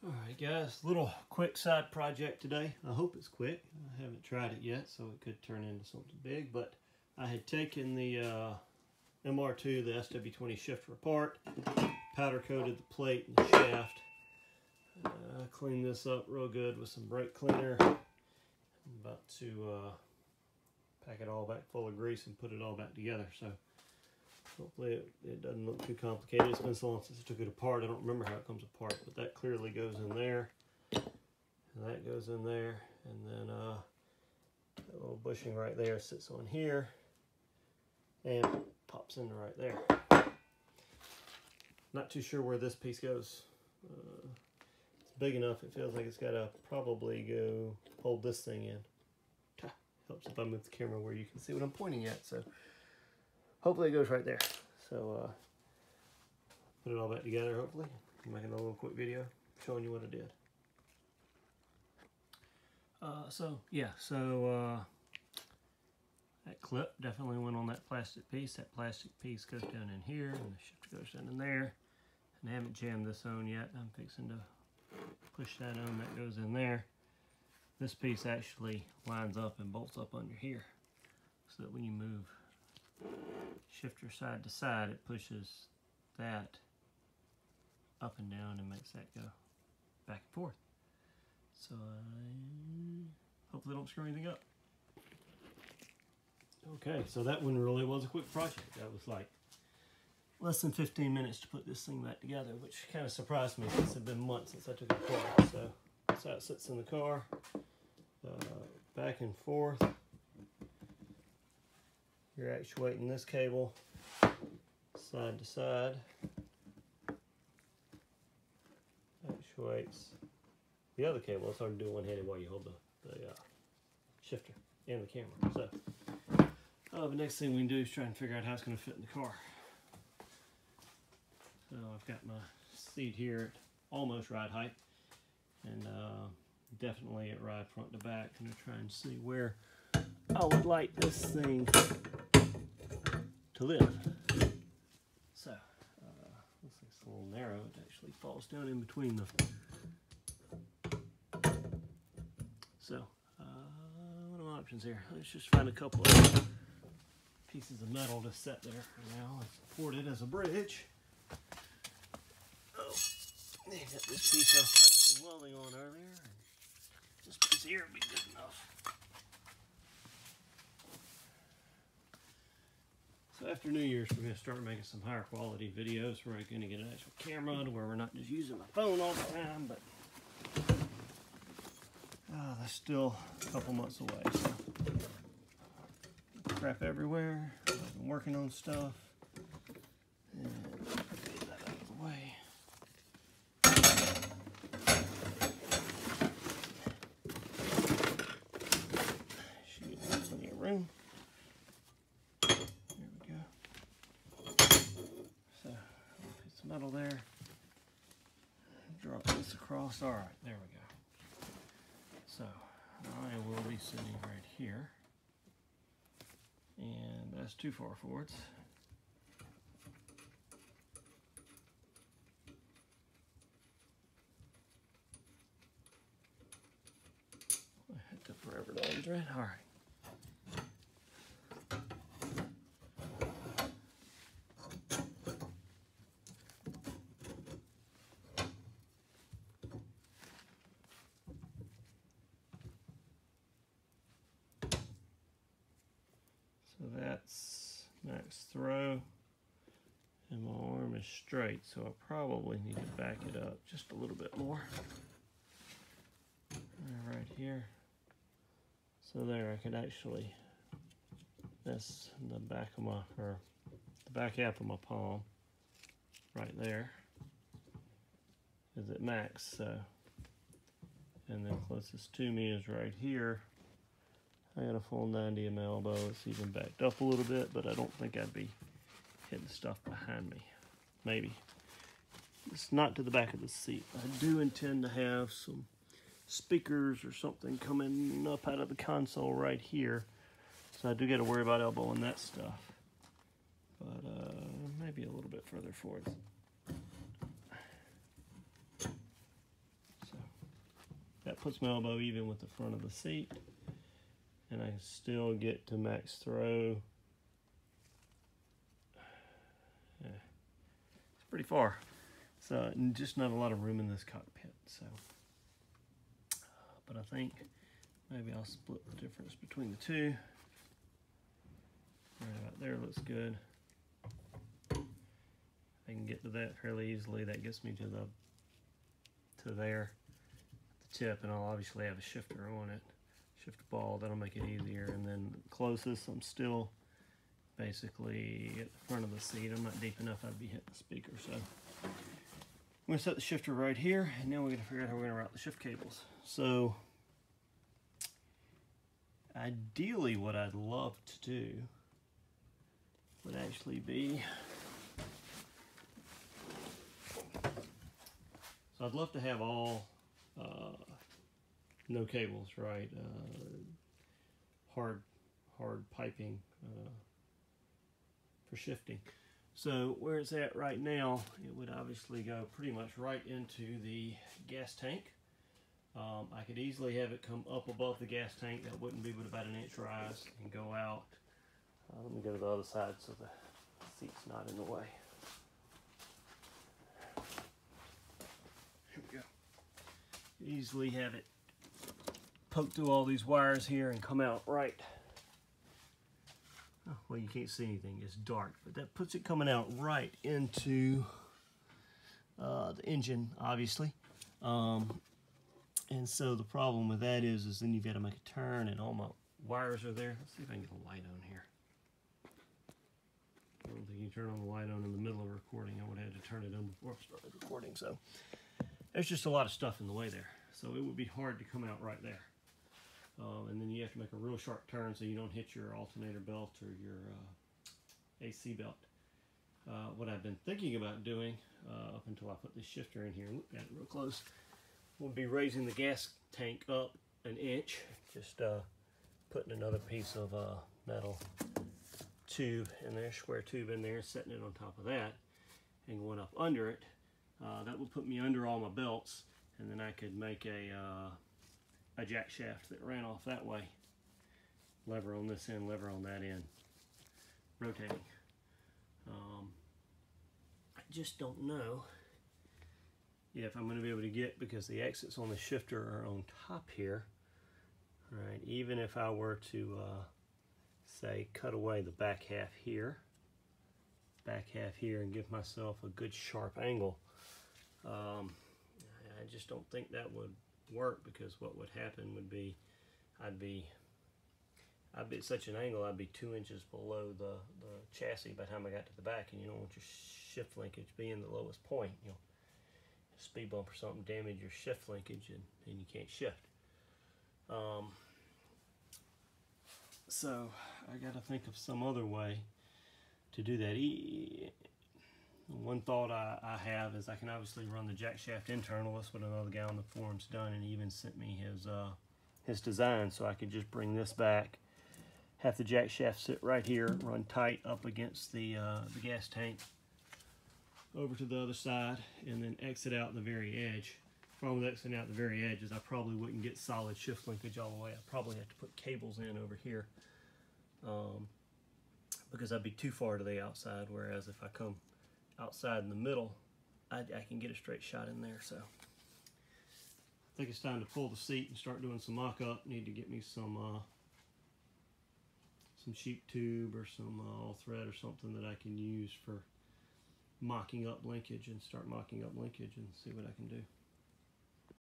Alright guys, little quick side project today. I hope it's quick. I haven't tried it yet, so it could turn into something big, but I had taken the MR2, the SW20 shifter apart, powder coated the plate and the shaft. Cleaned this up real good with some brake cleaner. I'm about to pack it all back full of grease and put it all back together, so hopefully it doesn't look too complicated. It's been so long since I took it apart, I don't remember how it comes apart, but that clearly goes in there, and that goes in there, and then that little bushing right there sits on here and pops into right there. Not too sure where this piece goes. It's big enough, it feels like it's got to probably go hold this thing in. Helps if I move the camera where you can see what I'm pointing at, so hopefully it goes right there. So put it all back together, hopefully. I'm making a little quick video showing you what I did. That clip definitely went on that plastic piece. That plastic piece goes down in here, and the shifter goes down in there. And I haven't jammed this on yet. I'm fixing to push that on. That goes in there. This piece actually lines up and bolts up under here, so that when you move shifter side to side, it pushes that up and down and makes that go back and forth. So hopefully I don't screw anything up. Okay, so that one really was a quick project. That was like less than 15 minutes to put this thing back together, which kind of surprised me since it's been months since I took it apart. So that's how it sits in the car, back and forth. You're actuating this cable side to side. Actuates the other cable. It's hard to do one-handed while you hold the shifter and the camera. So the next thing we can do is try and figure out how it's going to fit in the car. So I've got my seat here at almost ride height, and definitely at ride front to back. I'm going to try and see where I would like this thing to live. So looks like it's a little narrow. It actually falls down in between the. So what are my options here? Let's just find a couple of pieces of metal to set there for now and support it as a bridge. Oh, they got this piece I practiced welding on earlier, and this piece here would be good enough. So after New Year's, we're going to start making some higher quality videos. We're going to get an actual camera to where we're not just using my phone all the time, but that's still a couple months away. So crap everywhere. I've been working on stuff, and get that out of the way. Should get plenty of room. There we go. So I'll put some metal there. Drop this across. All right, there we go. So I will be sitting right here. And that's too far forwards. It took forever to undo. All right. So that's max throw, and my arm is straight, so I probably need to back it up just a little bit more. Right here. So there, I could actually, that's the back of my, or the back half of my palm, right there, is at max. So, and then closest to me is right here. I got a full 90 in my elbow. It's even backed up a little bit, but I don't think I'd be hitting stuff behind me. Maybe. It's not to the back of the seat. I do intend to have some speakers or something coming up out of the console right here. So I do got to worry about elbowing that stuff. But maybe a little bit further forward. puts my elbow even with the front of the seat, and I can still get to max throw. Yeah, it's pretty far, so just not a lot of room in this cockpit. So, but I think maybe I'll split the difference between the two. Right about there looks good. I can get to that fairly easily. That gets me to there, the tip, and I'll obviously have a shifter on it, shift ball. That'll make it easier. And then closest, I'm still basically at the front of the seat. I'm not deep enough. I'd be hitting the speaker. So I'm gonna set the shifter right here, and now we're gonna figure out how we're gonna route the shift cables. So ideally, what I'd love to do would actually be, so I'd love to have all no cables, right? Hard piping for shifting. So where it's at right now, it would obviously go pretty much right into the gas tank. I could easily have it come up above the gas tank. That wouldn't be but about an inch rise, and go out. Let me go to the other side so the seat's not in the way. Here we go. Easily have it poke through all these wires here and come out right. Oh, well, you can't see anything, it's dark, but that puts it coming out right into the engine, obviously. And so the problem with that is then you've got to make a turn, and all my wires are there. Let's see if I can get a light on here. I don't think you can turn on the light on in the middle of a recording. I would have had to turn it on before I started recording. So there's just a lot of stuff in the way there. So it would be hard to come out right there. And then you have to make a real sharp turn so you don't hit your alternator belt or your AC belt. What I've been thinking about doing up until I put this shifter in here and look at it real close would be raising the gas tank up an inch, just putting another piece of metal tube in there, square tube in there, setting it on top of that, and going up under it. That would put me under all my belts, and then I could make a jack shaft that ran off that way. Lever on this end, lever on that end, rotating. I just don't know if I'm going to be able to get, because the exits on the shifter are on top here. Right, even if I were to say cut away the back half here, and give myself a good sharp angle, I just don't think that would work, because what would happen would be I'd be at such an angle I'd be 2 inches below the chassis by the time I got to the back, and you don't want your shift linkage being the lowest point. You'll speed bump or something damage your shift linkage, and you can't shift. So I got to think of some other way to do that. One thought I have is I can obviously run the jack shaft internal. That's what another guy on the forum's done, and he even sent me his design, so I could just bring this back, have the jack shaft sit right here, run tight up against the gas tank, over to the other side, and then exit out the very edge. The problem with exiting out the very edge is I probably wouldn't get solid shift linkage all the way. I'd probably have to put cables in over here, because I'd be too far to the outside, whereas if I come outside in the middle, I can get a straight shot in there. So I think it's time to pull the seat and start doing some mock-up. Need to get me some sheep tube or some all thread or something that I can use for mocking up linkage, and start mocking up linkage and see what I can do.